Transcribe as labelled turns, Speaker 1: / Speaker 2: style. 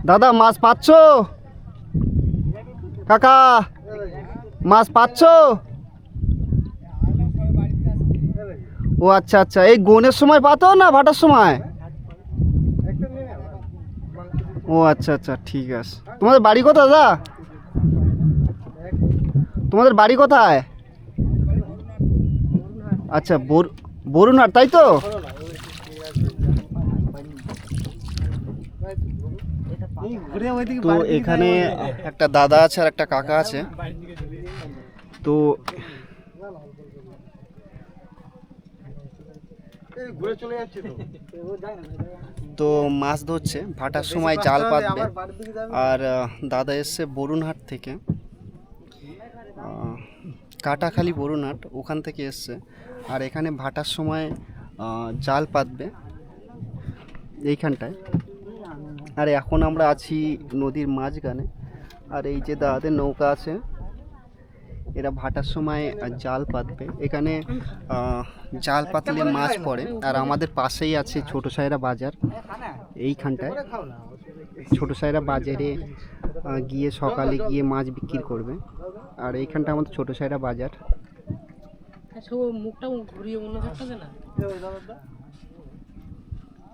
Speaker 1: দাদা মাছ পাচ্ছ? কাকা মাছ পাচ্ছ? ও আচ্ছা আচ্ছা, এই গোনের সময় পাতো না ভাটার সময়? ও আচ্ছা আচ্ছা, ঠিক আছে। তোমাদের বাড়ি কোথায় দাদা? তোমাদের বাড়ি কোথায়? আচ্ছা, বরুণহাট, তাই তো? তো এখানে একটা দাদা আছে আর একটা কাকা আছে। তো তো মাছ ধরছে, ভাটার সময় জাল পাতবে। আর দাদা এসছে বরুণহাট থেকে, কাটাখালি বরুণহাট, ওখান থেকে এসছে। আর এখানে ভাটার সময় জাল পাতবে এইখানটায়। আর এখন আমরা আছি নদীর মাঝখানে। আর এই যে দাদাদের নৌকা আছে, এরা ভাটার সময় জাল পাতবে এখানে। জাল পাতলে মাছ পড়ে। আর আমাদের পাশেই আছে ছোট সায়রা বাজার, এইখানটায় ছোট সায়রা বাজারে গিয়ে সকালে গিয়ে মাছ বিক্রি করবে। আর এইখানটা আমাদের ছোট সায়রা বাজার। মুখটা ঘুরিয়ে অন্য